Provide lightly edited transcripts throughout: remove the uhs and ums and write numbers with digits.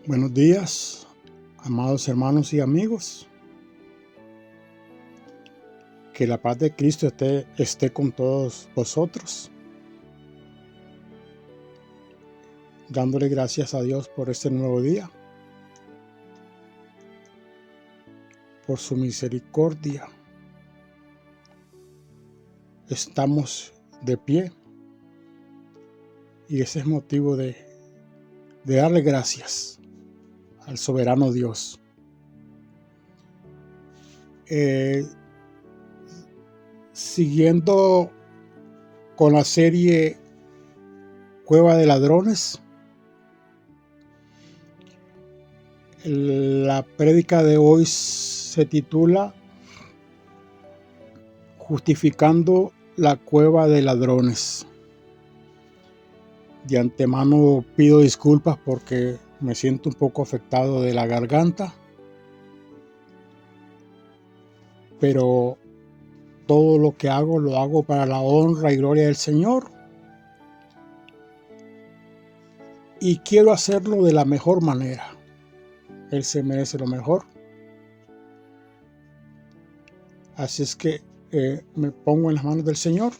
Buenos días, amados hermanos y amigos. Que la paz de Cristo esté con todos vosotros. Dándole gracias a Dios por este nuevo día, por su misericordia. Estamos de pie y ese es motivo de darle gracias al soberano Dios. Siguiendo con la serie Cueva de Ladrones, la prédica de hoy se titula Justificando la Cueva de Ladrones. De antemano pido disculpas porque me siento un poco afectado de la garganta, pero todo lo que hago lo hago para la honra y gloria del Señor, y quiero hacerlo de la mejor manera. Él se merece lo mejor. Así es que me pongo en las manos del Señor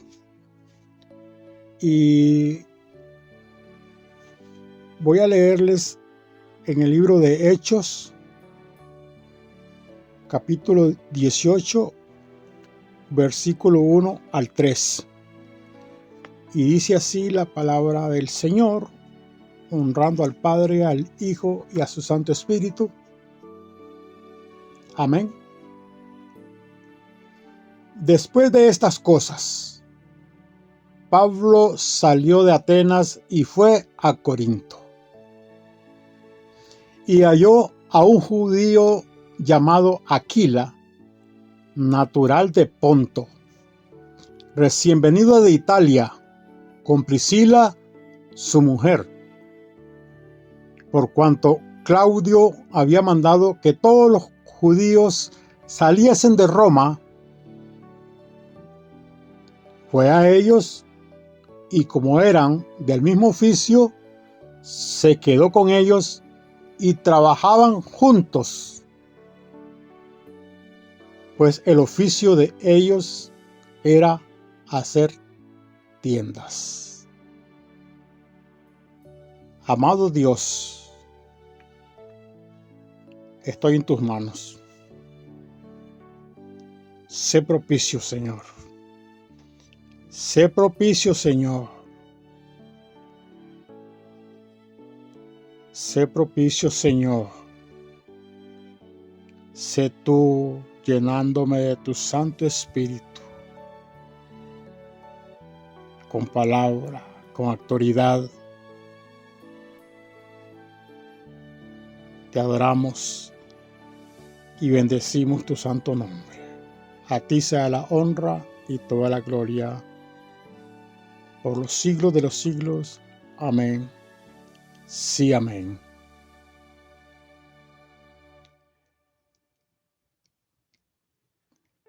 y voy a leerles en el libro de Hechos, capítulo 18, versículo 1 al 3. Y dice así la palabra del Señor, honrando al Padre, al Hijo y a su Santo Espíritu. Amén. Después de estas cosas, Pablo salió de Atenas y fue a Corinto. Y halló a un judío llamado Aquila, natural de Ponto, recién venido de Italia, con Priscila, su mujer, por cuanto Claudio había mandado que todos los judíos saliesen de Roma. Fue a ellos y como eran del mismo oficio, se quedó con ellos y trabajaban juntos, pues el oficio de ellos era hacer tiendas. Amado Dios, estoy en tus manos. Sé propicio, Señor. Sé propicio, Señor. Sé propicio, Señor. Sé tú llenándome de tu Santo Espíritu, con palabra, con autoridad. Te adoramos y bendecimos tu santo nombre. A ti sea la honra y toda la gloria por los siglos de los siglos. Amén. Sí, amén.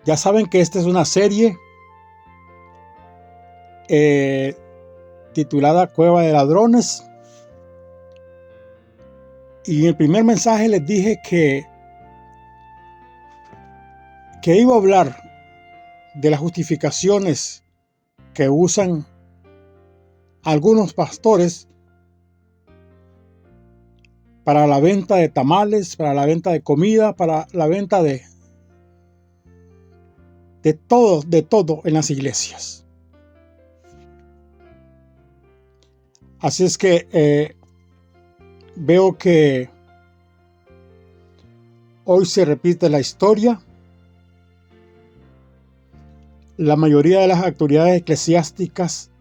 Ya saben que esta es una serie titulada Cueva de Ladrones. Y en el primer mensaje les dije que iba a hablar de las justificaciones que usan algunos pastores para la venta de tamales, para la venta de comida, para la venta de todo en las iglesias. Así es que veo que hoy se repite la historia. La mayoría de las autoridades eclesiásticas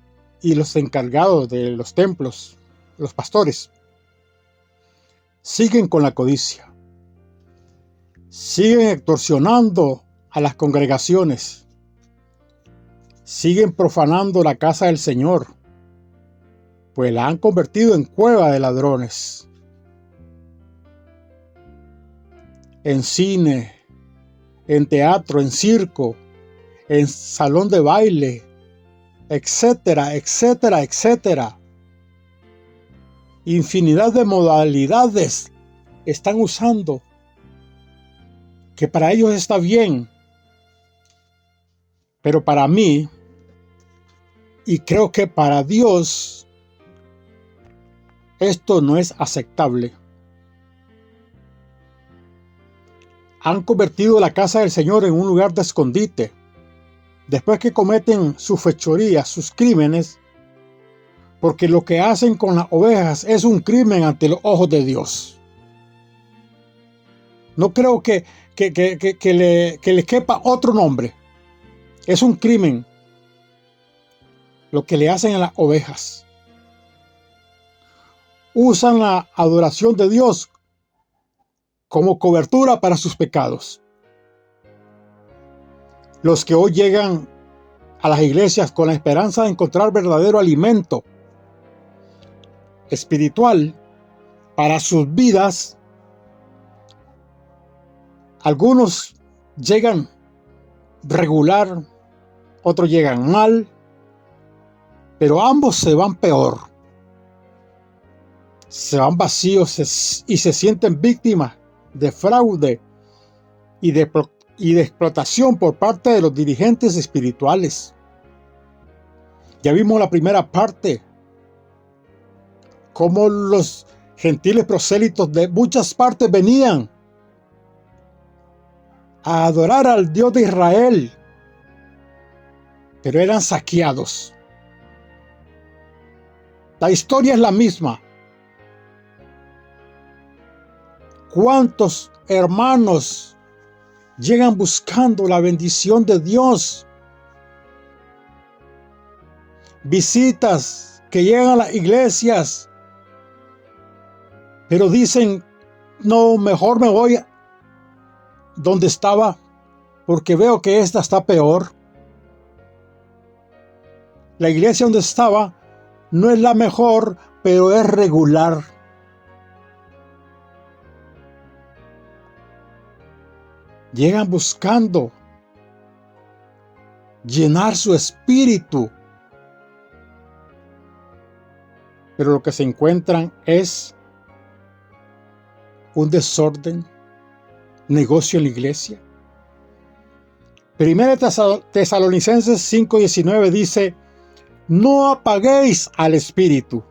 y los encargados de los templos, los pastores, siguen con la codicia. Siguen extorsionando a las congregaciones. Siguen profanando la casa del Señor, pues la han convertido en cueva de ladrones. En cine, en teatro, en circo, en salón de baile, etcétera, etcétera, etcétera. Infinidad de modalidades están usando, que para ellos está bien, pero para mí, y creo que para Dios, esto no es aceptable. Han convertido la casa del Señor en un lugar de escondite. Después que cometen sus fechorías, sus crímenes, porque lo que hacen con las ovejas es un crimen ante los ojos de Dios. No creo que le quepa otro nombre. Es un crimen lo que le hacen a las ovejas. Usan la adoración de Dios como cobertura para sus pecados. Los que hoy llegan a las iglesias con la esperanza de encontrar verdadero alimento espiritual para sus vidas, algunos llegan regular, otros llegan mal, pero ambos se van peor. Se van vacíos y se sienten víctimas de fraude y de explotación por parte de los dirigentes espirituales. Ya vimos la primera parte, cómo los gentiles prosélitos de muchas partes venían a adorar al Dios de Israel, pero eran saqueados. La historia es la misma. ¿Cuántos hermanos llegan buscando la bendición de Dios? Visitas que llegan a las iglesias, pero dicen, no, mejor me voy donde estaba, porque veo que esta está peor. La iglesia donde estaba no es la mejor, pero es regular. Llegan buscando llenar su espíritu, pero lo que se encuentran es un desorden, negocio en la iglesia. Primera Tesalonicenses 5:19 dice, no apaguéis al espíritu.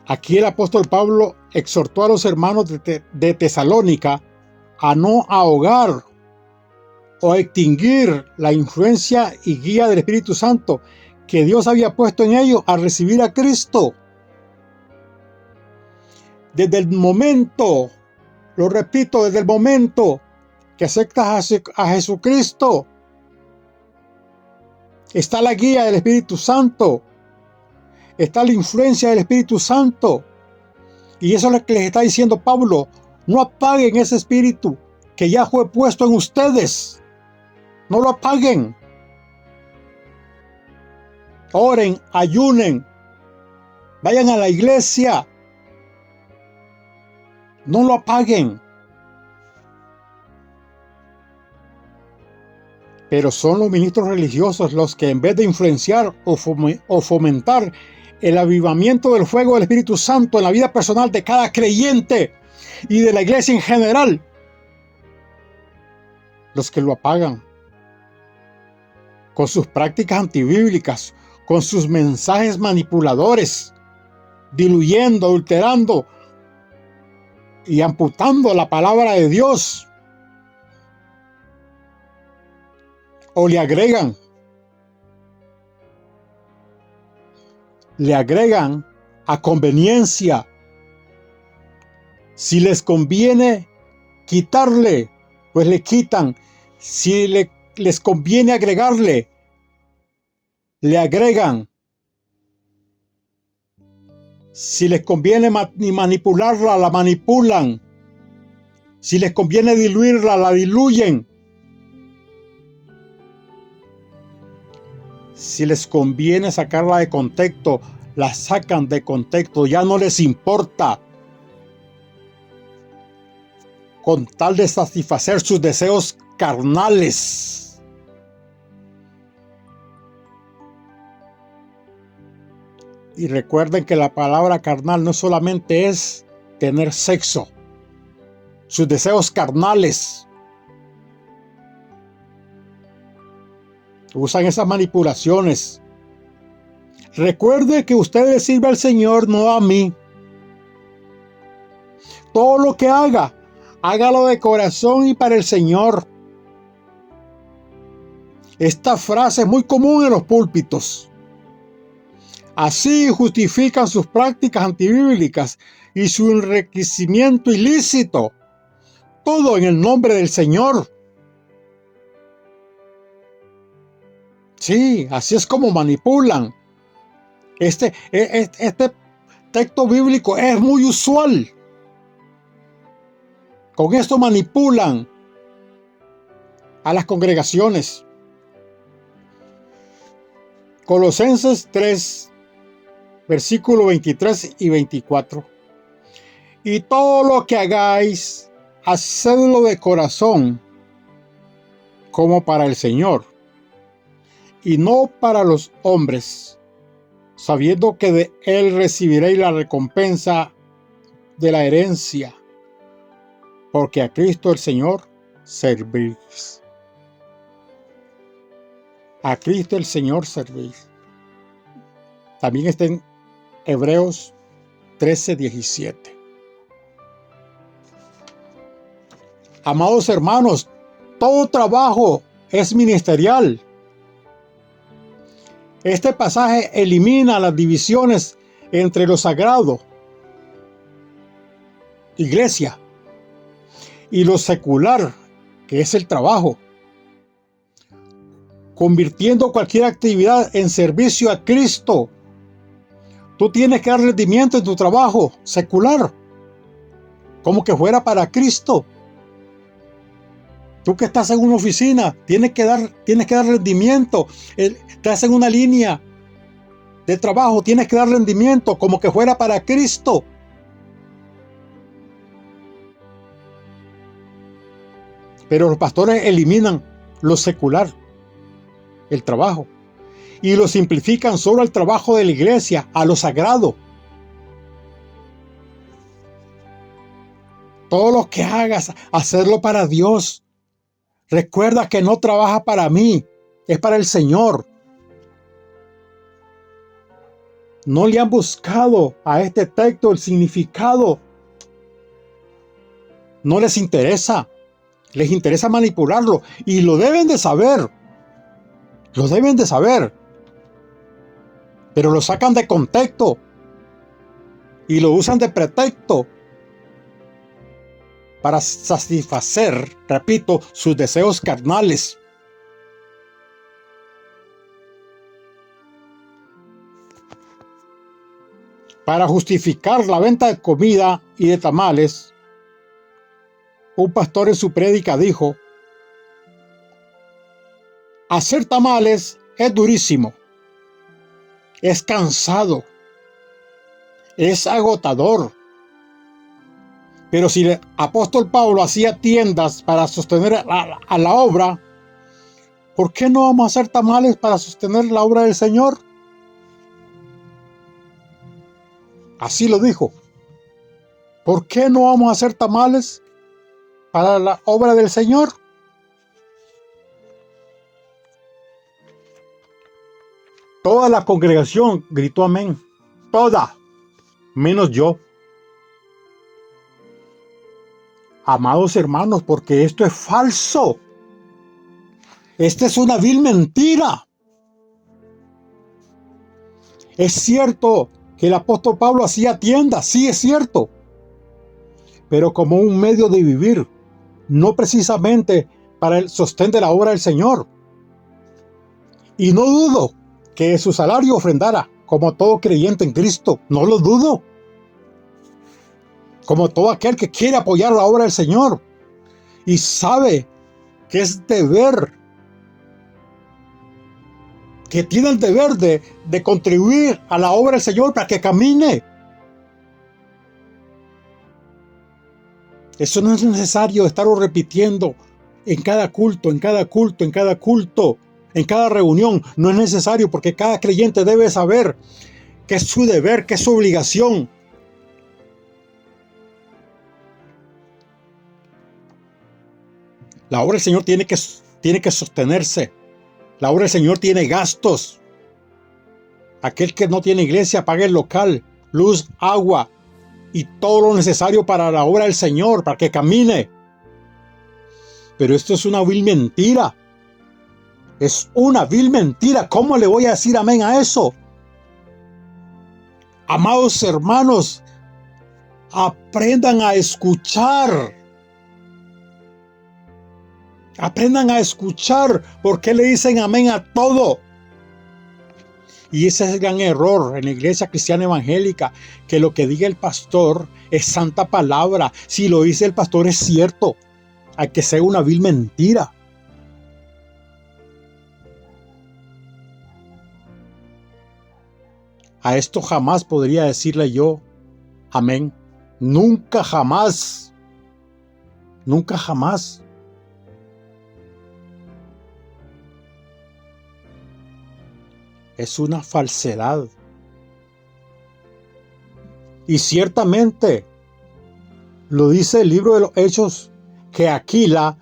Aquí el apóstol Pablo exhortó a los hermanos de Tesalónica a no ahogar o extinguir la influencia y guía del Espíritu Santo que Dios había puesto en ellos al recibir a Cristo. Desde el momento, lo repito, desde el momento que aceptas a Jesucristo, está la guía del Espíritu Santo, está la influencia del Espíritu Santo. Y eso es lo que les está diciendo Pablo. No apaguen ese espíritu que ya fue puesto en ustedes. No lo apaguen. Oren, ayunen, vayan a la iglesia. No lo apaguen. Pero son los ministros religiosos los que, en vez de influenciar o fomentar el avivamiento del fuego del Espíritu Santo en la vida personal de cada creyente y de la iglesia en general, los que lo apagan con sus prácticas antibíblicas, con sus mensajes manipuladores, diluyendo, adulterando y amputando la palabra de Dios. O le agregan a conveniencia. Si les conviene quitarle, pues le quitan. Si les conviene agregarle, le agregan. Si les conviene manipularla, la manipulan. Si les conviene diluirla, la diluyen. Si les conviene sacarla de contexto, la sacan de contexto, ya no les importa. Con tal de satisfacer sus deseos carnales. Y recuerden que la palabra carnal no solamente es tener sexo, sus deseos carnales. Usan esas manipulaciones. Recuerde que usted le sirve al Señor, no a mí. Todo lo que haga, hágalo de corazón y para el Señor. Esta frase es muy común en los púlpitos. Así justifican sus prácticas antibíblicas y su enriquecimiento ilícito. Todo en el nombre del Señor. Sí, así es como manipulan. Este texto bíblico es muy usual. Con esto manipulan a las congregaciones. Colosenses 3, versículos 23 y 24. Y todo lo que hagáis, hacedlo de corazón, como para el Señor, y no para los hombres, sabiendo que de Él recibiréis la recompensa de la herencia, porque a Cristo el Señor servís. A Cristo el Señor servís. También está en Hebreos 13:17. Amados hermanos, todo trabajo es ministerial. Este pasaje elimina las divisiones entre lo sagrado, iglesia, y lo secular, que es el trabajo, convirtiendo cualquier actividad en servicio a Cristo. Tú tienes que dar rendimiento en tu trabajo secular, como que fuera para Cristo. Tú que estás en una oficina, tienes que dar rendimiento. Estás en una línea de trabajo, tienes que dar rendimiento como que fuera para Cristo. Pero los pastores eliminan lo secular, el trabajo, y lo simplifican solo al trabajo de la iglesia, a lo sagrado. Todo lo que hagas, hacerlo para Dios. Recuerda que no trabaja para mí, es para el Señor. No le han buscado a este texto el significado. No les interesa. Les interesa manipularlo y lo deben de saber. Lo deben de saber. Pero lo sacan de contexto y lo usan de pretexto para satisfacer, repito, sus deseos carnales. Para justificar la venta de comida y de tamales, un pastor en su prédica dijo: hacer tamales es durísimo, es cansado, es agotador. Pero si el apóstol Pablo hacía tiendas para sostener a la obra, ¿por qué no vamos a hacer tamales para sostener la obra del Señor? Así lo dijo. ¿Por qué no vamos a hacer tamales para la obra del Señor? Toda la congregación gritó amén. Toda, menos yo. Amados hermanos, porque esto es falso. Esta es una vil mentira. Es cierto que el apóstol Pablo hacía tiendas, sí es cierto, pero como un medio de vivir, no precisamente para el sostén de la obra del Señor. Y no dudo que su salario ofrendara, como todo creyente en Cristo, no lo dudo. Como todo aquel que quiere apoyar la obra del Señor y sabe que es deber, que tiene el deber de contribuir a la obra del Señor para que camine. Eso no es necesario estarlo repitiendo en cada culto, en cada culto, en cada culto, en cada reunión. No es necesario, porque cada creyente debe saber que es su deber, que es su obligación. La obra del Señor tiene que sostenerse. La obra del Señor tiene gastos. Aquel que no tiene iglesia paga el local, luz, agua y todo lo necesario para la obra del Señor, para que camine. Pero esto es una vil mentira. Es una vil mentira. ¿Cómo le voy a decir amén a eso? Amados hermanos, aprendan a escuchar. Aprendan a escuchar. ¿Por qué le dicen amén a todo? Y ese es el gran error en la iglesia cristiana evangélica, que lo que diga el pastor es santa palabra. Si lo dice el pastor es cierto, hay que ser una vil mentira. A esto jamás podría decirle yo amén. Nunca jamás. Nunca jamás. Es una falsedad. Y ciertamente lo dice el libro de los Hechos, que Aquila,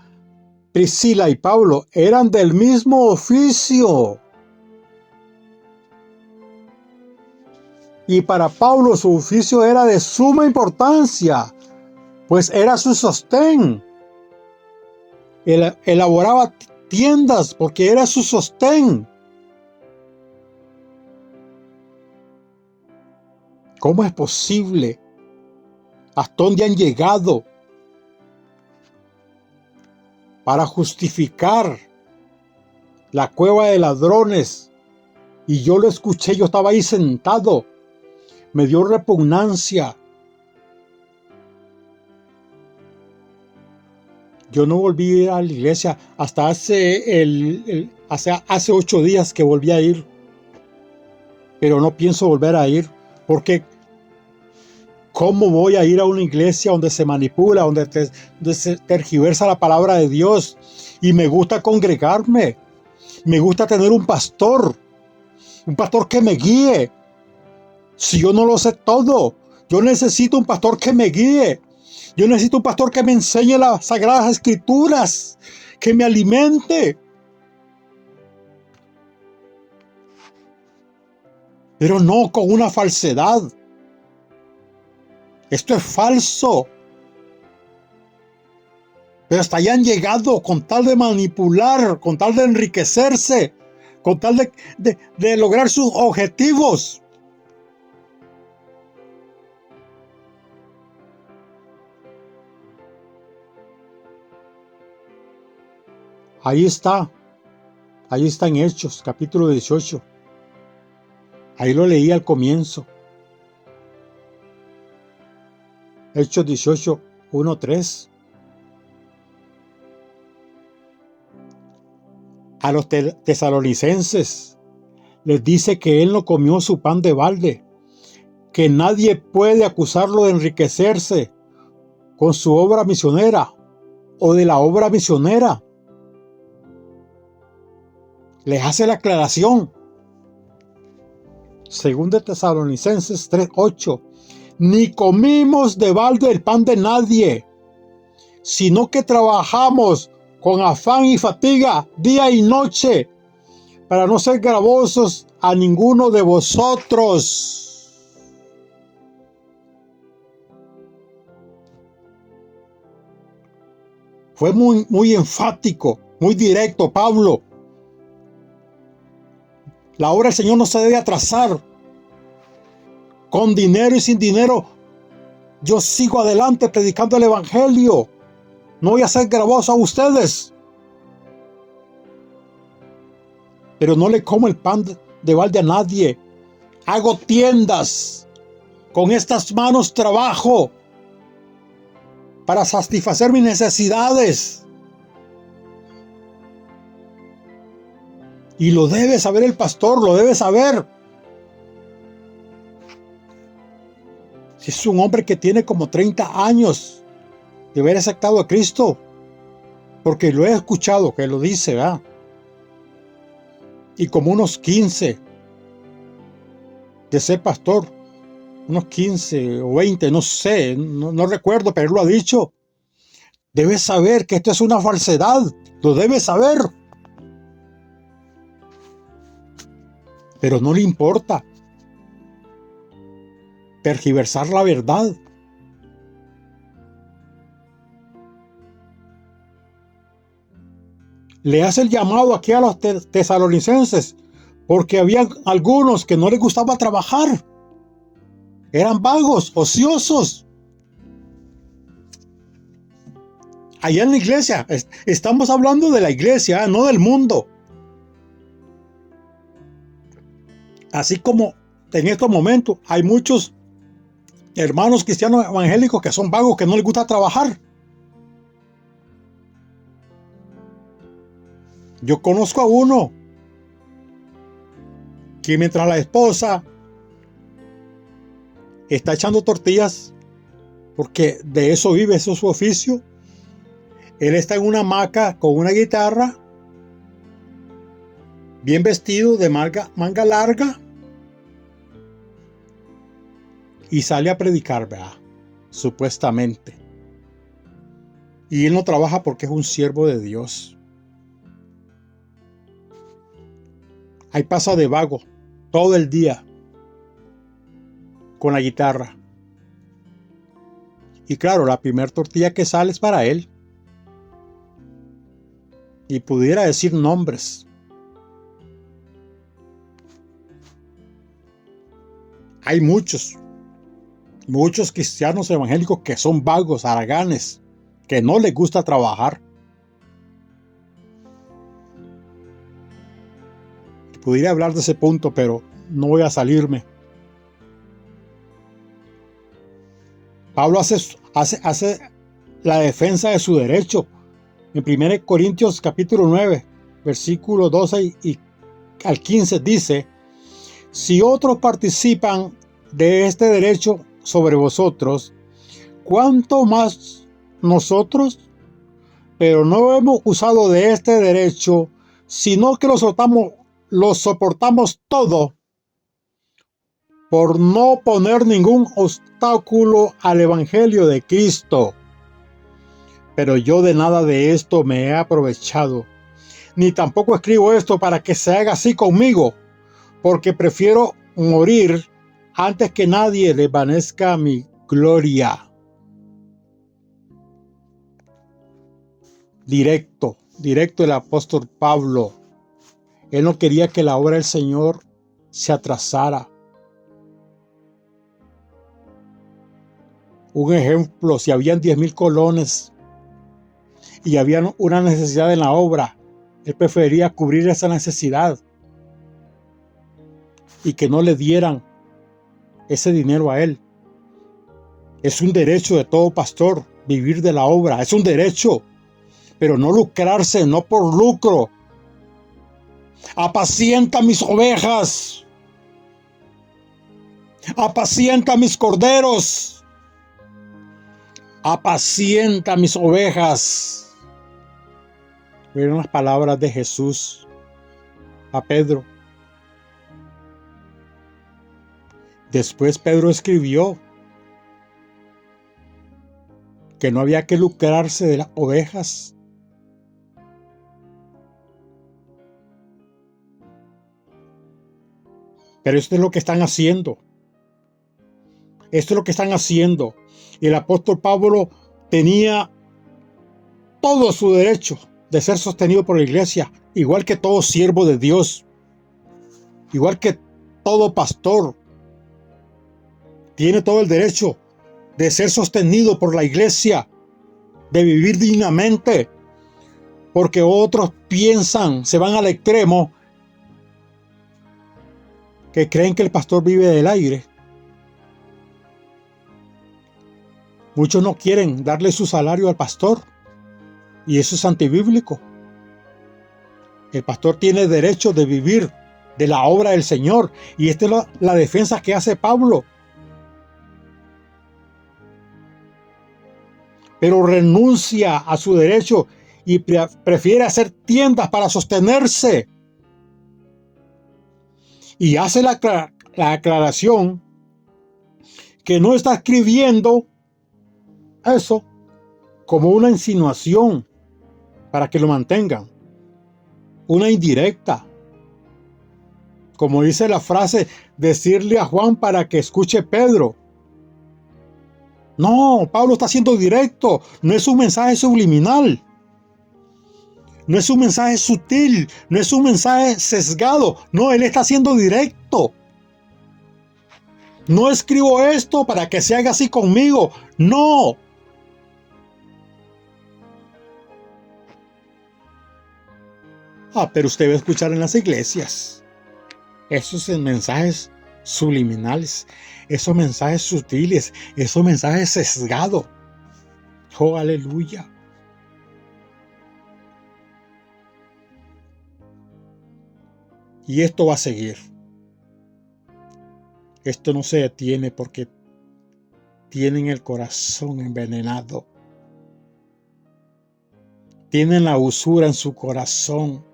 Priscila y Pablo eran del mismo oficio. Y para Pablo su oficio era de suma importancia, pues era su sostén. Él elaboraba tiendas porque era su sostén. ¿Cómo es posible? ¿Hasta dónde han llegado para justificar la cueva de ladrones? Y yo lo escuché, yo estaba ahí sentado. Me dio repugnancia. Yo no volví a ir a la iglesia hasta hace 8 días que volví a ir. Pero no pienso volver a ir, porque ¿cómo voy a ir a una iglesia donde se manipula, donde se tergiversa la palabra de Dios? Y me gusta congregarme, me gusta tener un pastor que me guíe. Si yo no lo sé todo, yo necesito un pastor que me guíe. Yo necesito un pastor que me enseñe las sagradas escrituras, que me alimente. Pero no con una falsedad. Esto es falso. Pero hasta allá han llegado con tal de manipular, con tal de enriquecerse, con tal de lograr sus objetivos. Ahí está en Hechos, capítulo 18. Ahí lo leí al comienzo. Hechos 18, 1, 3. A los tesalonicenses les dice que él no comió su pan de balde, que nadie puede acusarlo de enriquecerse con su obra misionera o de la obra misionera. Les hace la aclaración. Según de Tesalonicenses 3:8, ni comimos de balde el pan de nadie, sino que trabajamos con afán y fatiga día y noche para no ser gravosos a ninguno de vosotros. Fue muy enfático, muy directo Pablo. La obra del Señor no se debe atrasar. Con dinero y sin dinero, yo sigo adelante predicando el evangelio. No voy a ser gravoso a ustedes. Pero no le como el pan de balde a nadie. Hago tiendas. Con estas manos trabajo para satisfacer mis necesidades. Y lo debe saber el pastor, lo debe saber. Si es un hombre que tiene como 30 años de haber aceptado a Cristo, porque lo he escuchado que lo dice, ¿verdad? Y como unos 15 de ser pastor, unos 15 o 20, no sé, no recuerdo, pero él lo ha dicho. Debes saber que esto es una falsedad. Lo debes saber. Pero no le importa tergiversar la verdad. Le hace el llamado aquí a los tesalonicenses, porque había algunos que no les gustaba trabajar. Eran vagos, ociosos. Allá en la iglesia, estamos hablando de la iglesia, no del mundo. Así como en estos momentos hay muchos hermanos cristianos evangélicos que son vagos, que no les gusta trabajar. Yo conozco a uno que mientras la esposa está echando tortillas, porque de eso vive, eso es su oficio, él está en una hamaca con una guitarra, bien vestido, de manga larga, y sale a predicar, ¿verdad? Supuestamente. Y él no trabaja porque es un siervo de Dios. Ahí pasa de vago todo el día con la guitarra. Y claro, la primera tortilla que sale es para él. Y pudiera decir nombres. Hay muchos cristianos evangélicos que son vagos, haraganes, que no les gusta trabajar. Pudiera hablar de ese punto, pero no voy a salirme. Pablo hace la defensa de su derecho. En 1 Corintios capítulo 9, versículo 12 y al 15 dice: si otros participan de este derecho sobre vosotros, ¿cuánto más nosotros? Pero no hemos usado de este derecho, sino que lo soportamos todo, por no poner ningún obstáculo al evangelio de Cristo. Pero yo de nada de esto me he aprovechado, ni tampoco escribo esto para que se haga así conmigo, porque prefiero morir antes que nadie desvanezca mi gloria. Directo el apóstol Pablo. Él no quería que la obra del Señor se atrasara. Un ejemplo, si habían 10,000 colones y había una necesidad en la obra, él prefería cubrir esa necesidad y que no le dieran ese dinero a él. Es un derecho de todo pastor vivir de la obra, es un derecho, pero no lucrarse, no por lucro. Apacienta mis ovejas, apacienta mis corderos, apacienta mis ovejas. Fueron las palabras de Jesús a Pedro. Después Pedro escribió que no había que lucrarse de las ovejas. Pero esto es lo que están haciendo. Esto es lo que están haciendo. El apóstol Pablo tenía todo su derecho de ser sostenido por la iglesia, igual que todo siervo de Dios, igual que todo pastor. Tiene todo el derecho de ser sostenido por la iglesia, de vivir dignamente, porque otros piensan, se van al extremo, que creen que el pastor vive del aire. Muchos no quieren darle su salario al pastor, y eso es antibíblico. El pastor tiene derecho de vivir de la obra del Señor, y esta es la defensa que hace Pablo. Pero renuncia a su derecho y prefiere hacer tiendas para sostenerse. Y hace la aclaración que no está escribiendo eso como una insinuación para que lo mantengan, una indirecta. Como dice la frase, decirle a Juan para que escuche Pedro. No, Pablo está siendo directo, no es un mensaje subliminal, no es un mensaje sutil, no es un mensaje sesgado, no, él está siendo directo. No escribo esto para que se haga así conmigo, no. Pero usted va a escuchar en las iglesias esos mensajes subliminales, esos mensajes sutiles, esos mensajes sesgados. Oh, aleluya. Y esto va a seguir. Esto no se detiene porque tienen el corazón envenenado. Tienen la usura en su corazón.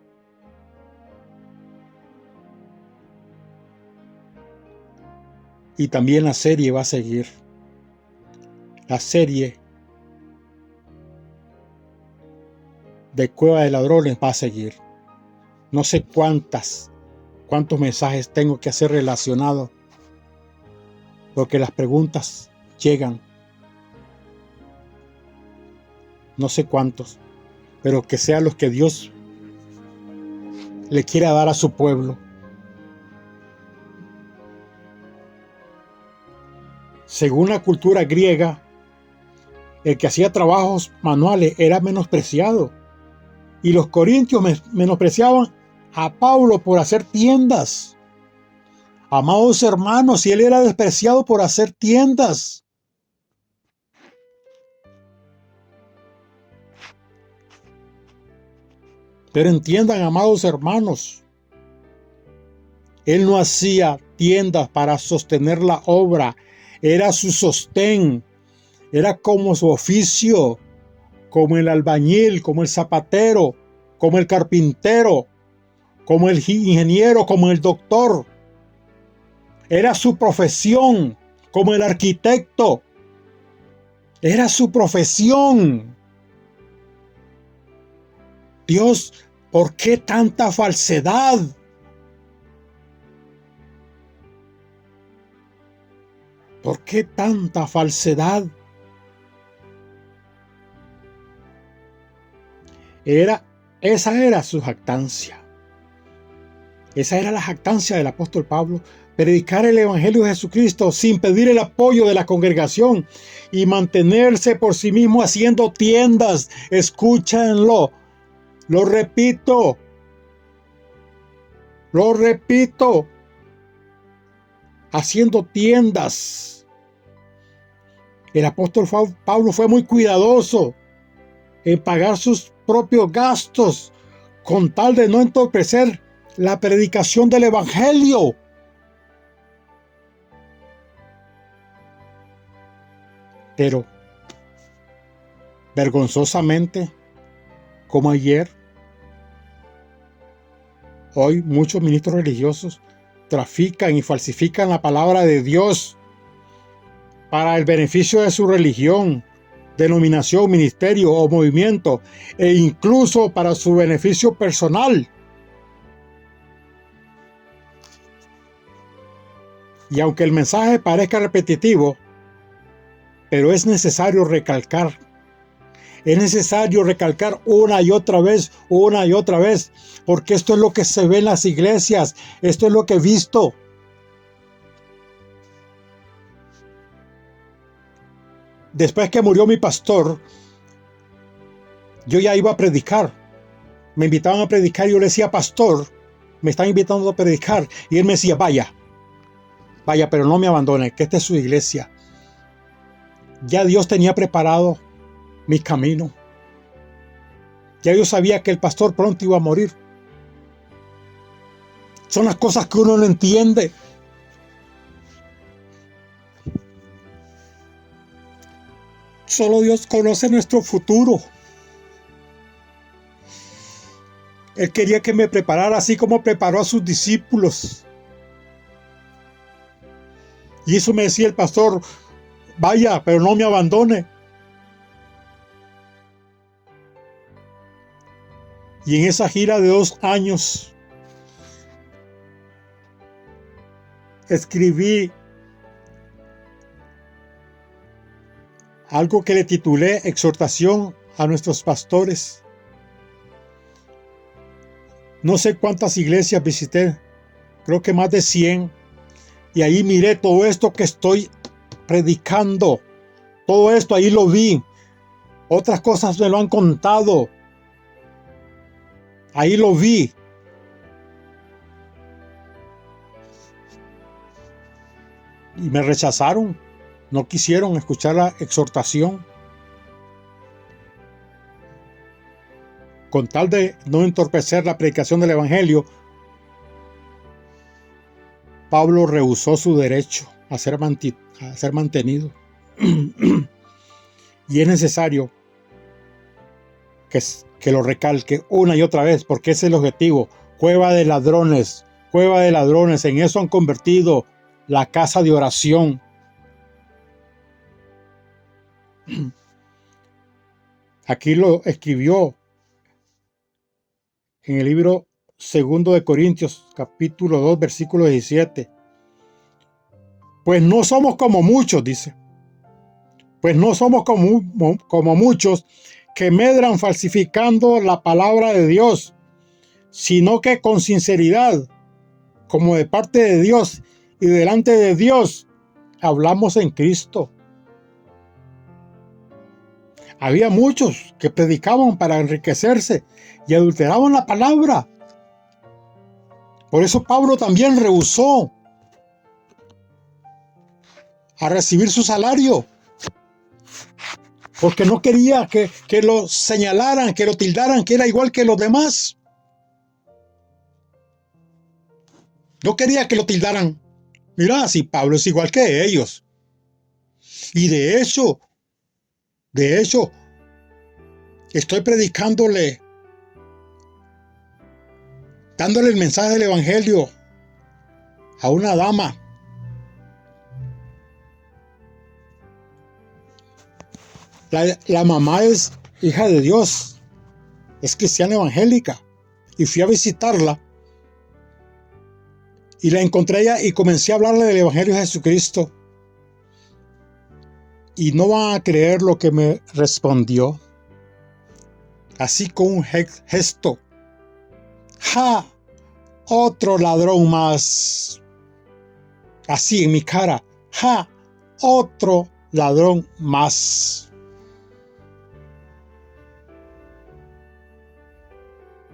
Y también la serie va a seguir. La serie de Cueva de Ladrones va a seguir. No sé cuántos mensajes tengo que hacer relacionados, porque las preguntas llegan. No sé cuántos, pero que sean los que Dios le quiera dar a su pueblo. Según la cultura griega, el que hacía trabajos manuales era menospreciado. Y los corintios menospreciaban a Pablo por hacer tiendas. Amados hermanos, y él era despreciado por hacer tiendas. Pero entiendan, amados hermanos, él no hacía tiendas para sostener la obra. Era su sostén. Era como su oficio, como el albañil, como el zapatero, como el carpintero, como el ingeniero, como el doctor. Era su profesión, como el arquitecto. Era su profesión. Dios, ¿por qué tanta falsedad? ¿Por qué tanta falsedad? Esa era su jactancia. Esa era la jactancia del apóstol Pablo. Predicar el evangelio de Jesucristo sin pedir el apoyo de la congregación y mantenerse por sí mismo haciendo tiendas. Escúchenlo. Lo repito. Haciendo tiendas. El apóstol Pablo fue muy cuidadoso en pagar sus propios gastos con tal de no entorpecer la predicación del evangelio. Pero vergonzosamente, como ayer, hoy muchos ministros religiosos trafican y falsifican la palabra de Dios para el beneficio de su religión, denominación, ministerio o movimiento, e incluso para su beneficio personal. Y aunque el mensaje parezca repetitivo, pero es necesario recalcar. Es necesario recalcar una y otra vez, porque esto es lo que se ve en las iglesias, esto es lo que he visto. Después que murió mi pastor, yo ya iba a predicar. Me invitaban a predicar y yo le decía, pastor, me están invitando a predicar. Y él me decía, vaya, pero no me abandone, que esta es su iglesia. Ya Dios tenía preparado mi camino. Ya yo sabía que el pastor pronto iba a morir. Son las cosas que uno no entiende. Solo Dios conoce nuestro futuro. Él quería que me preparara así como preparó a sus discípulos. Y eso me decía el pastor, vaya, pero no me abandone. Y en esa gira de 2 años escribí algo que le titulé Exhortación a nuestros pastores. No sé cuántas iglesias visité, creo que más de 100, y ahí miré todo esto que estoy predicando. Todo esto ahí lo vi. Otras cosas me lo han contado. Ahí lo vi. Y me rechazaron. No quisieron escuchar la exhortación. Con tal de no entorpecer la predicación del Evangelio, Pablo rehusó su derecho a ser mantenido. Y es necesario que lo recalque una y otra vez, porque ese es el objetivo. Cueva de ladrones, en eso han convertido la casa de oración. Aquí lo escribió en el libro 2 de Corintios, capítulo 2, versículo 17. Pues no somos como muchos, dice. Pues no somos como muchos que medran falsificando la palabra de Dios, sino que con sinceridad, como de parte de Dios y delante de Dios, hablamos en Cristo. Había muchos que predicaban para enriquecerse y adulteraban la palabra. Por eso Pablo también rehusó a recibir su salario, porque no quería que lo señalaran, que lo tildaran, que era igual que los demás. No quería que lo tildaran. Mira, si Pablo es igual que ellos. Y de hecho, estoy predicándole, dándole el mensaje del Evangelio a una dama. La mamá es hija de Dios, es cristiana evangélica, y fui a visitarla y la encontré ella y comencé a hablarle del Evangelio de Jesucristo. Y no van a creer lo que me respondió, así con un gesto. ¡Ja! Otro ladrón más. Así en mi cara. ¡Ja! Otro ladrón más.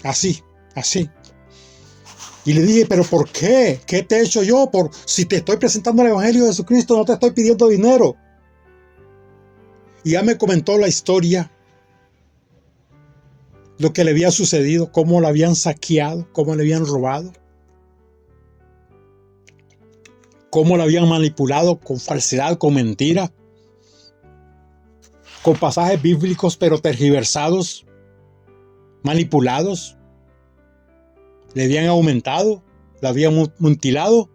Así. Y le dije, ¿pero por qué? ¿Qué te he hecho yo? Si te estoy presentando el Evangelio de Jesucristo, no te estoy pidiendo dinero. Y ya me comentó la historia, lo que le había sucedido, cómo la habían saqueado, cómo le habían robado, cómo la habían manipulado con falsedad, con mentira, con pasajes bíblicos pero tergiversados, manipulados. Le habían aumentado, la habían mutilado.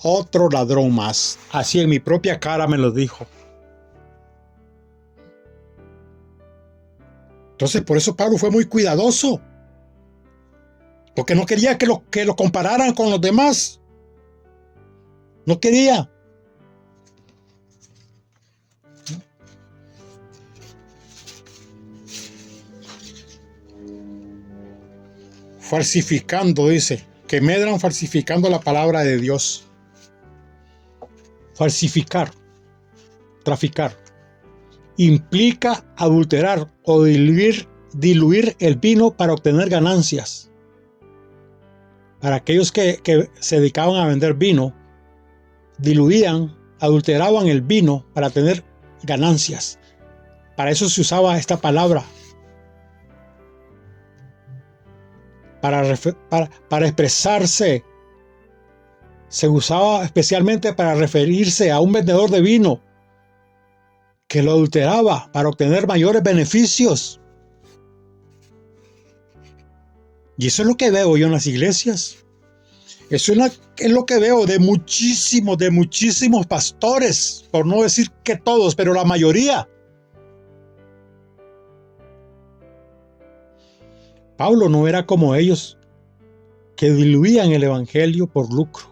Otro ladrón más. Así en mi propia cara me lo dijo. Entonces por eso Pablo fue muy cuidadoso. Porque no quería que lo compararan con los demás. No quería. Falsificando, dice, que medran falsificando la palabra de Dios. Falsificar, traficar, implica adulterar o diluir el vino para obtener ganancias. Para aquellos que se dedicaban a vender vino, diluían, adulteraban el vino para tener ganancias. Para eso se usaba esta palabra. Para expresarse. Se usaba especialmente para referirse a un vendedor de vino que lo adulteraba para obtener mayores beneficios. Y eso es lo que veo yo en las iglesias. Eso es lo que veo de muchísimos pastores, por no decir que todos, pero la mayoría. Pablo no era como ellos que diluían el evangelio por lucro.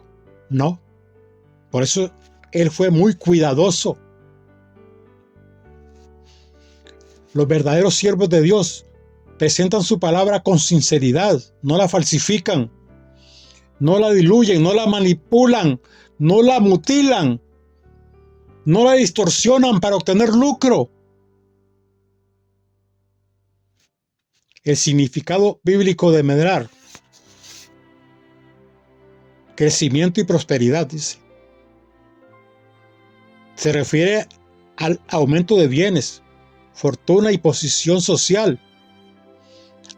No. Por eso él fue muy cuidadoso. Los verdaderos siervos de Dios presentan su palabra con sinceridad, no la falsifican, no la diluyen, no la manipulan, no la mutilan, no la distorsionan para obtener lucro. El significado bíblico de medrar: crecimiento y prosperidad, dice. Se refiere al aumento de bienes, fortuna y posición social,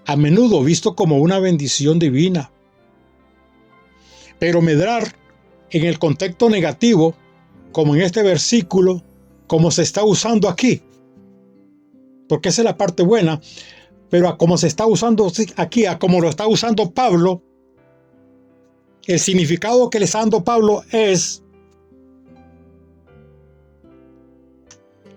a menudo visto como una bendición divina. Pero medrar en el contexto negativo, como en este versículo, como se está usando aquí, porque esa es la parte buena, pero a como se está usando aquí, a como lo está usando Pablo, el significado que le está dando Pablo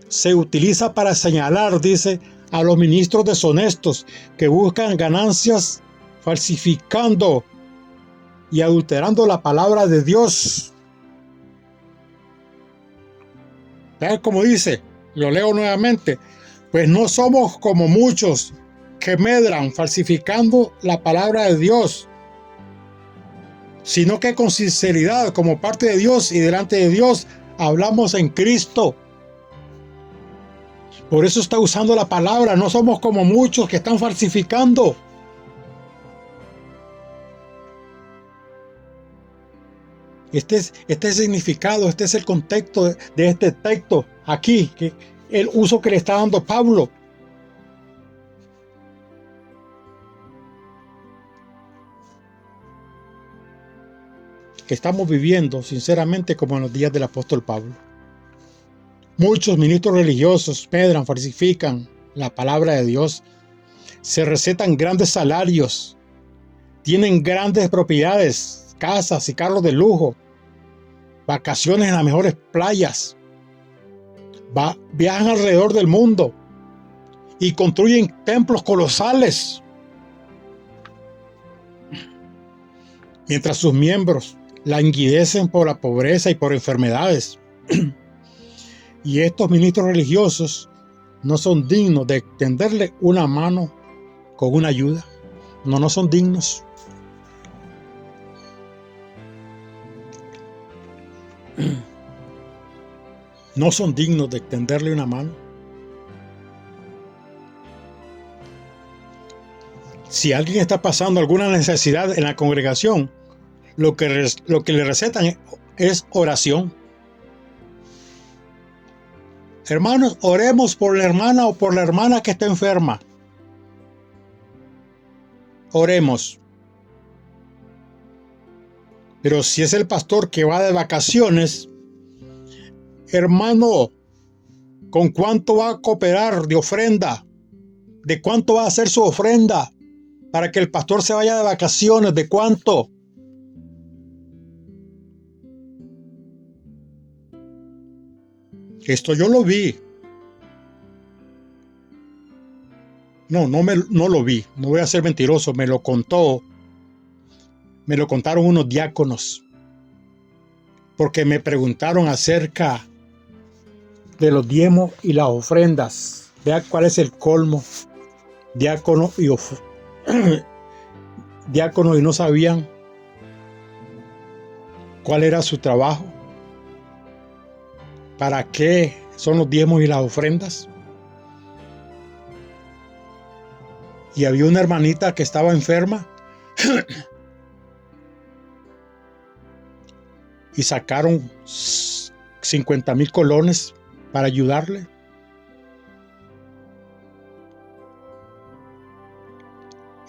se utiliza para señalar, dice, a los ministros deshonestos que buscan ganancias falsificando y adulterando la palabra de Dios. Vean cómo dice, lo leo nuevamente: pues no somos como muchos que medran falsificando la palabra de Dios, sino que con sinceridad, como parte de Dios y delante de Dios, hablamos en Cristo. Por eso está usando la palabra. No somos como muchos que están falsificando. Este es el significado, este es el contexto de este texto aquí, que el uso que le está dando Pablo. Que estamos viviendo, sinceramente, como en los días del apóstol Pablo. Muchos ministros religiosos medran, falsifican la palabra de Dios, se recetan grandes salarios, tienen grandes propiedades, casas y carros de lujo, vacaciones en las mejores playas, viajan alrededor del mundo y construyen templos colosales, mientras sus miembros languidecen por la pobreza y por enfermedades. Y estos ministros religiosos no son dignos de extenderle una mano con una ayuda. No son dignos. No son dignos de extenderle una mano. Si alguien está pasando alguna necesidad en la congregación, lo que le recetan es oración. Hermanos, oremos por la hermana o por la hermana que está enferma. Oremos. Pero si es el pastor que va de vacaciones, hermano, ¿con cuánto va a cooperar de ofrenda? ¿De cuánto va a hacer su ofrenda para que el pastor se vaya de vacaciones? ¿De cuánto? Esto yo lo vi. No lo vi. No voy a ser mentiroso. Me lo contaron unos diáconos. Porque me preguntaron acerca de los diezmos y las ofrendas. Vea cuál es el colmo. Diácono y no sabían cuál era su trabajo. ¿Para qué son los diezmos y las ofrendas? Y había una hermanita que estaba enferma y sacaron 50,000 colones para ayudarle.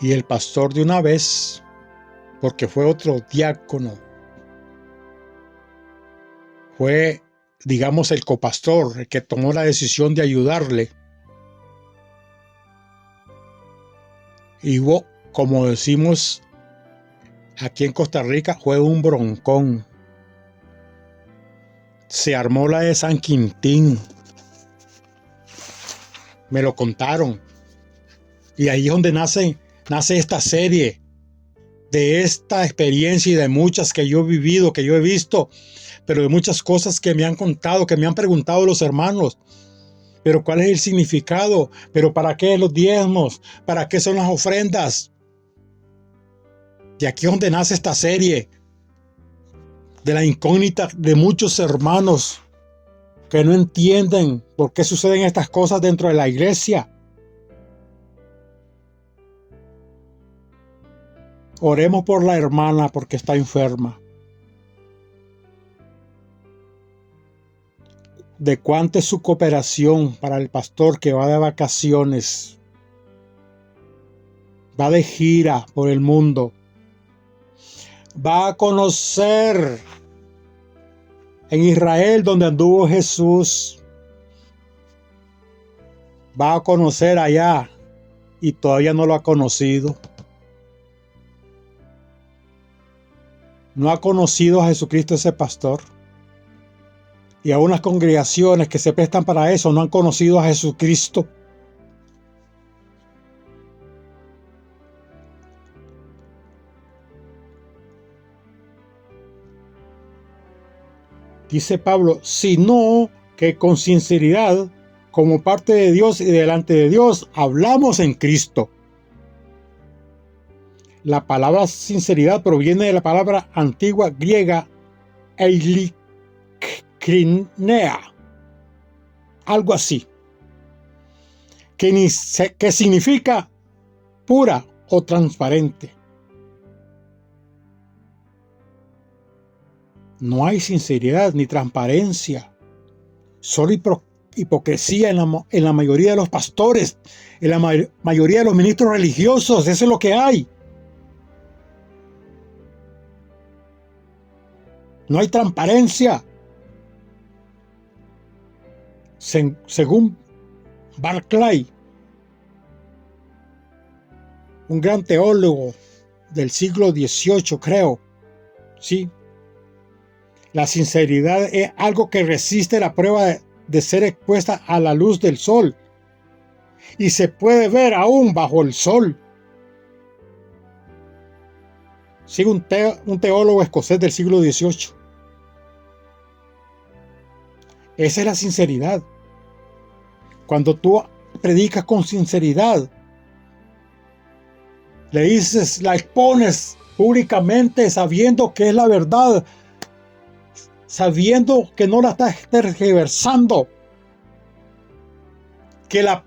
Y el pastor, de una vez, porque fue otro diácono, fue, digamos, el copastor, el que tomó la decisión de ayudarle. Y hubo, como decimos aquí en Costa Rica, fue un broncón. Se armó la de San Quintín. Me lo contaron. Y ahí es donde nace nace esta serie de esta experiencia y de muchas que yo he vivido, que yo he visto, pero de muchas cosas que me han contado, que me han preguntado los hermanos. Pero ¿cuál es el significado? ¿Pero para qué los diezmos? ¿Para qué son las ofrendas? Y aquí es donde nace esta serie de la incógnita de muchos hermanos que no entienden por qué suceden estas cosas dentro de la iglesia. Oremos por la hermana porque está enferma. ¿De cuánta es su cooperación para el pastor que va de vacaciones? Va de gira por el mundo. Va a conocer en Israel donde anduvo Jesús. Va a conocer allá y todavía no lo ha conocido. No ha conocido a Jesucristo ese pastor. Y aún las congregaciones que se prestan para eso no han conocido a Jesucristo. Dice Pablo, sino que con sinceridad, como parte de Dios y delante de Dios, hablamos en Cristo. La palabra sinceridad proviene de la palabra antigua griega eilikrinea, algo así, que significa pura o transparente. No hay sinceridad ni transparencia, solo hipocresía en la mayoría de los pastores, en la mayoría de los ministros religiosos. Eso es lo que hay. No hay transparencia. Según Barclay, un gran teólogo del siglo XVIII, creo, sí, la sinceridad es algo que resiste la prueba de ser expuesta a la luz del sol y se puede ver aún bajo el sol. Sigue un teólogo escocés del siglo XVIII. Esa es la sinceridad. Cuando tú predicas con sinceridad, le dices, la expones públicamente sabiendo que es la verdad, sabiendo que no la estás tergiversando, que la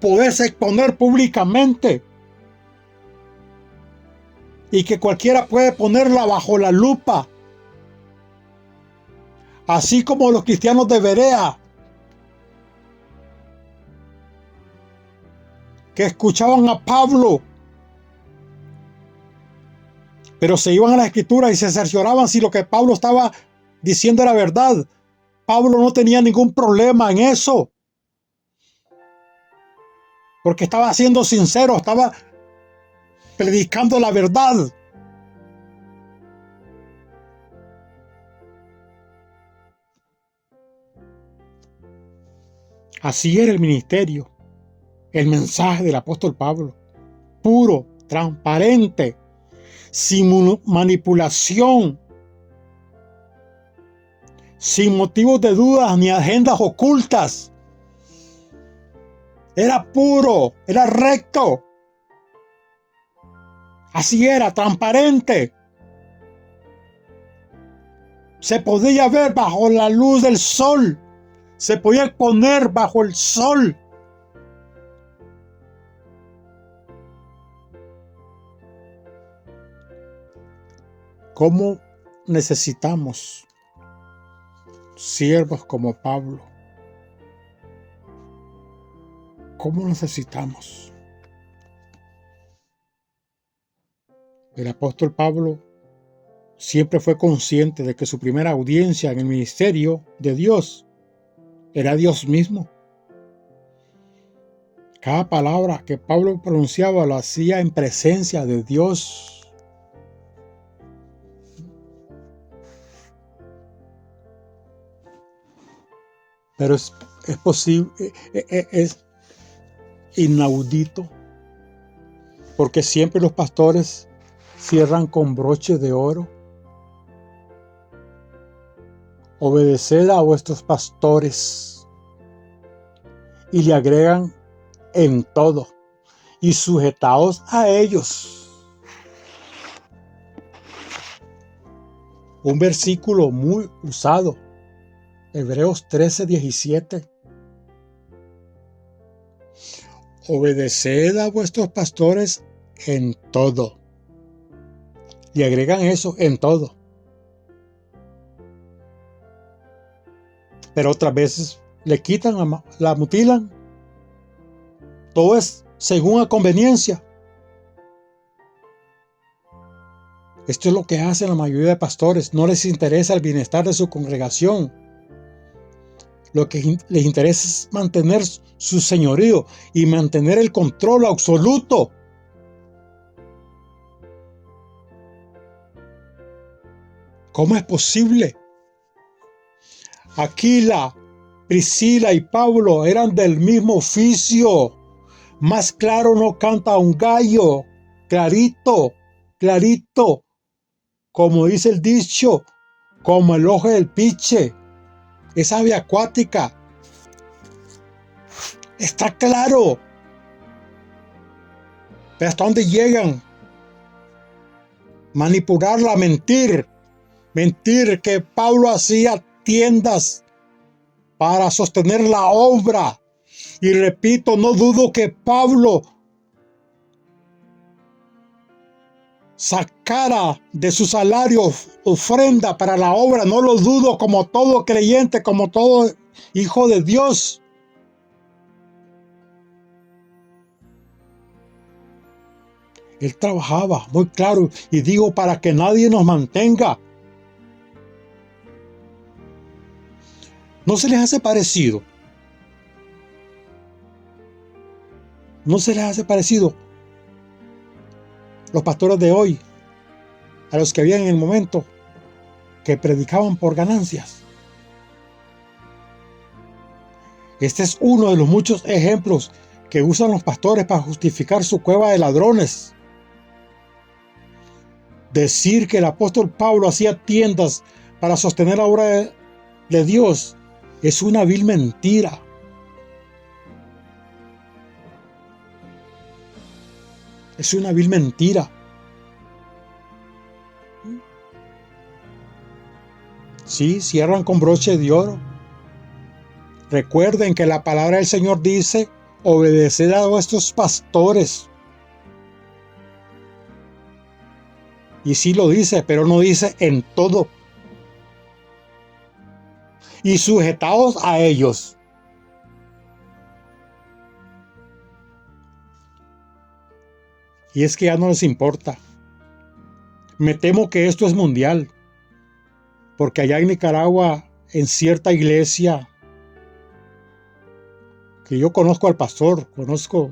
podés exponer públicamente y que cualquiera puede ponerla bajo la lupa, así como los cristianos de Berea, que escuchaban a Pablo, pero se iban a la escritura y se cercioraban si lo que Pablo estaba diciendo era verdad. Pablo no tenía ningún problema en eso, porque estaba siendo sincero, estaba predicando la verdad. Así era el ministerio, el mensaje del apóstol Pablo, puro, transparente, sin manipulación, sin motivos de dudas ni agendas ocultas. Era puro, era recto. Así era, transparente. Se podía ver bajo la luz del sol. Se podía exponer bajo el sol. ¿Cómo necesitamos siervos como Pablo? ¿Cómo necesitamos? El apóstol Pablo siempre fue consciente de que su primera audiencia en el ministerio de Dios era Dios mismo. Cada palabra que Pablo pronunciaba lo hacía en presencia de Dios. Pero es posible, es inaudito Porque siempre los pastores cierran con broche de oro. Obedeced a vuestros pastores, y le agregan en todo, y sujetaos a ellos. Un versículo muy usado, Hebreos 13:17. Obedeced a vuestros pastores en todo. Y agregan eso, en todo. Pero otras veces le quitan, la mutilan. Todo es según a conveniencia. Esto es lo que hacen la mayoría de pastores. No les interesa el bienestar de su congregación. Lo que les interesa es mantener su señorío y mantener el control absoluto. ¿Cómo es posible? Aquila, Priscila y Pablo eran del mismo oficio. Más claro no canta un gallo. Clarito, clarito. Como dice el dicho, como el ojo del piche. Es ave acuática. Está claro. Pero ¿hasta dónde llegan? Manipularla, mentir. Mentir que Pablo hacía tiendas para sostener la obra. Y repito, no dudo que Pablo sacara de su salario ofrenda para la obra. No lo dudo, como todo creyente, como todo hijo de Dios. Él trabajaba, muy claro, y digo, para que nadie nos mantenga. ¿No se les hace parecido? ¿No se les hace parecido los pastores de hoy a los que había en el momento que predicaban por ganancias? Este es uno de los muchos ejemplos que usan los pastores para justificar su cueva de ladrones. Decir que el apóstol Pablo hacía tiendas para sostener la obra de Dios es una vil mentira. Es una vil mentira. Sí, cierran con broche de oro. Recuerden que la palabra del Señor dice, obedeced a vuestros pastores. Y sí lo dice, pero no dice en todo. Y sujetaos a ellos. Y es que ya no les importa. Me temo que esto es mundial. Porque allá en Nicaragua, en cierta iglesia, que yo conozco al pastor, conozco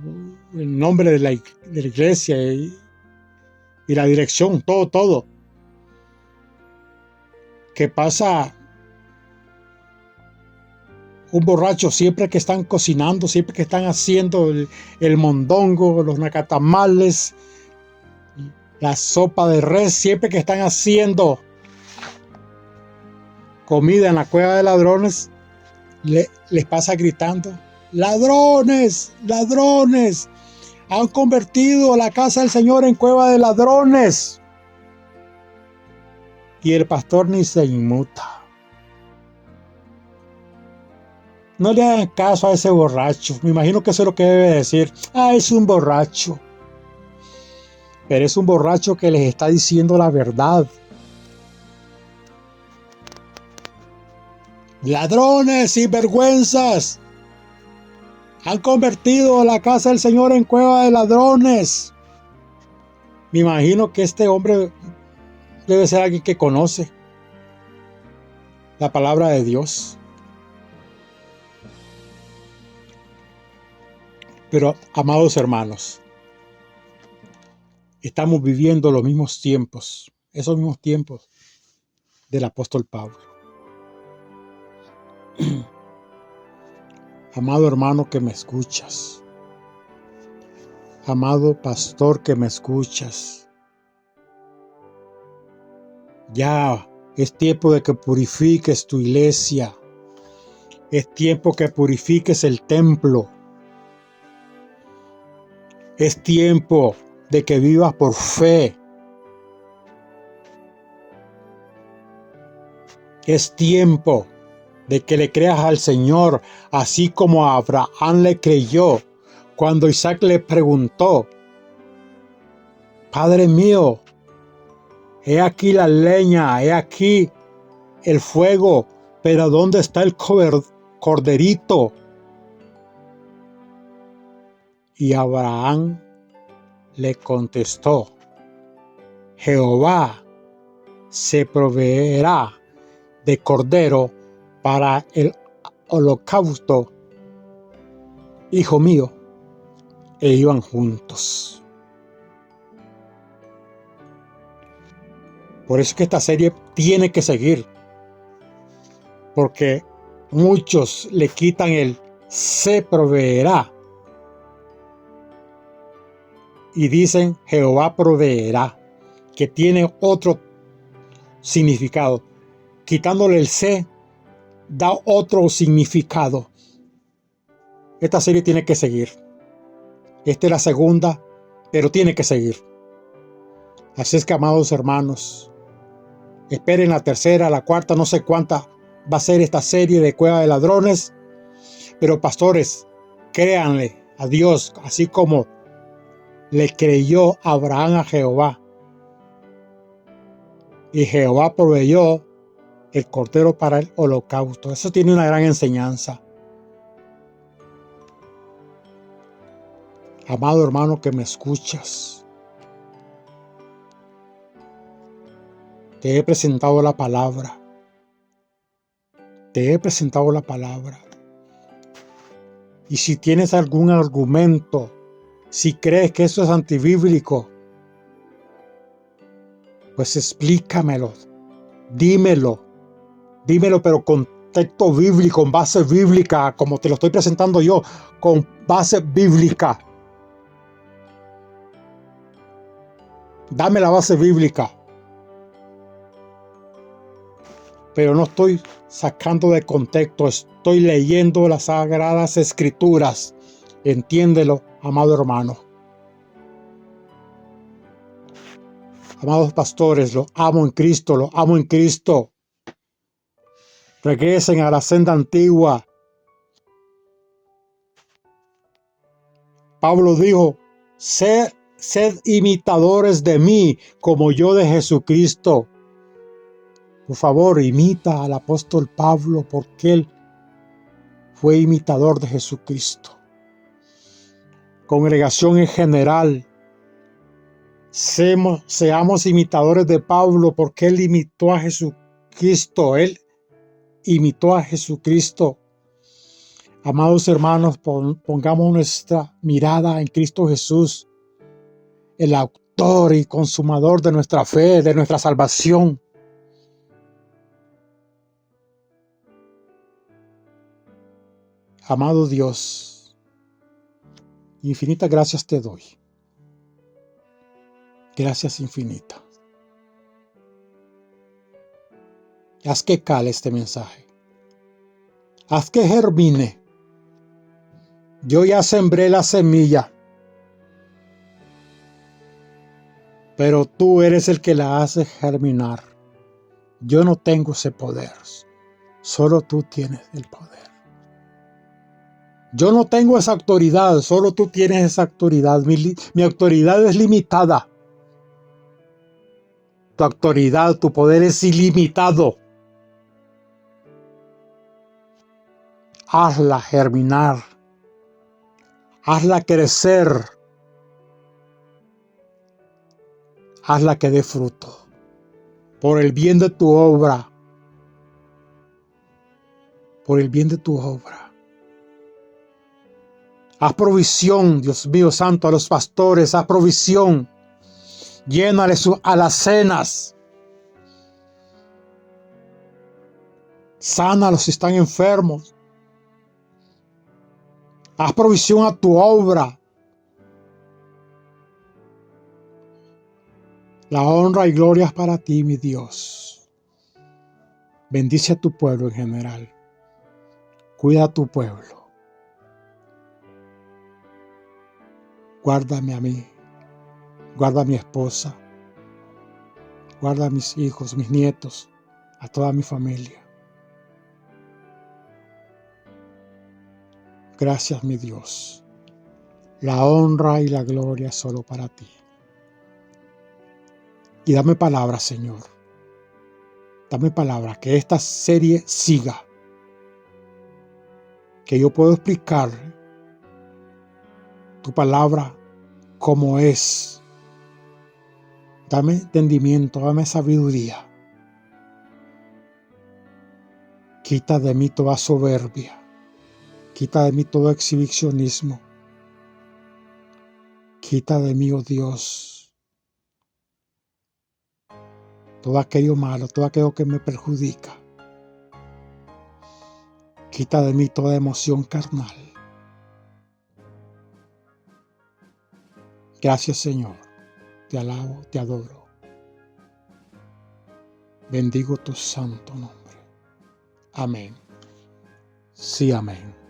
el nombre de la iglesia y la dirección, todo. Que pasa un borracho siempre que están cocinando, siempre que están haciendo el mondongo, los nacatamales, la sopa de res, siempre que están haciendo comida en la cueva de ladrones, les pasa gritando, ladrones, ladrones, han convertido la casa del Señor en cueva de ladrones. Y el pastor ni se inmuta. No le hagan caso a ese borracho. Me imagino que eso es lo que debe decir. Ah, es un borracho. Pero es un borracho que les está diciendo la verdad. Ladrones, sinvergüenzas. Han convertido la casa del Señor en cueva de ladrones. Me imagino que este hombre debe ser alguien que conoce la palabra de Dios. Pero, amados hermanos, estamos viviendo los mismos tiempos, esos mismos tiempos del apóstol Pablo. Amado hermano que me escuchas, Amado pastor que me escuchas, ya es tiempo de que purifiques tu iglesia. Es tiempo que purifiques el templo. Es tiempo de que vivas por fe. Es tiempo de que le creas al Señor, así como Abraham le creyó cuando Isaac le preguntó: Padre mío, he aquí la leña, he aquí el fuego, pero ¿dónde está el corderito? Y Abraham le contestó: Jehová se proveerá de cordero para el holocausto, hijo mío. E iban juntos. Por eso es que esta serie tiene que seguir, porque muchos le quitan el se proveerá y dicen Jehová proveerá, que tiene otro significado. Quitándole el se, da otro significado. Esta serie tiene que seguir. Esta es la segunda, pero tiene que seguir. Así es que, amados hermanos, esperen la tercera, la cuarta, no sé cuánta va a ser esta serie de Cueva de Ladrones. Pero pastores, créanle a Dios, así como le creyó Abraham a Jehová. Y Jehová proveyó el cordero para el holocausto. Eso tiene una gran enseñanza. Amado hermano que me escuchas, te he presentado la palabra. Te he presentado la palabra. Y si tienes algún argumento, si crees que eso es antibíblico, pues explícamelo, dímelo, pero con texto bíblico, con base bíblica, como te lo estoy presentando yo, con base bíblica. Dame la base bíblica. Pero no estoy sacando de contexto, estoy leyendo las sagradas escrituras. Entiéndelo, amado hermano. Amados pastores, los amo en Cristo, los amo en Cristo. Regresen a la senda antigua. Pablo dijo: sed imitadores de mí, como yo de Jesucristo. Por favor, imita al apóstol Pablo, porque él fue imitador de Jesucristo. Congregación en general, seamos imitadores de Pablo, porque él imitó a Jesucristo. Él imitó a Jesucristo. Amados hermanos, pongamos nuestra mirada en Cristo Jesús, el autor y consumador de nuestra fe, de nuestra salvación. Amado Dios, infinitas gracias te doy. Gracias infinitas. Haz que cale este mensaje. Haz que germine. Yo ya sembré la semilla, pero tú eres el que la hace germinar. Yo no tengo ese poder. Solo tú tienes el poder. Yo no tengo esa autoridad, solo tú tienes esa autoridad. Mi autoridad es limitada. Tu autoridad, tu poder es ilimitado. Hazla germinar. Hazla crecer. Hazla que dé fruto. Por el bien de tu obra. Por el bien de tu obra. Haz provisión, Dios mío santo, a los pastores. Haz provisión. Llénale sus alacenas. Sánalos si están enfermos. Haz provisión a tu obra. La honra y gloria es para ti, mi Dios. Bendice a tu pueblo en general. Cuida a tu pueblo. Guárdame a mí. Guarda a mi esposa. Guarda a mis hijos, mis nietos, a toda mi familia. Gracias, mi Dios. La honra y la gloria es solo para ti. Y dame palabra, Señor. Dame palabra, que esta serie siga. Que yo pueda explicar tu palabra como es. Dame entendimiento, dame sabiduría. Quita de mí toda soberbia. Quita de mí todo exhibicionismo. Quita de mí, oh Dios, todo aquello malo, todo aquello que me perjudica. Quita de mí toda emoción carnal. Gracias, Señor. Te alabo, te adoro. Bendigo tu santo nombre. Amén. Sí, amén.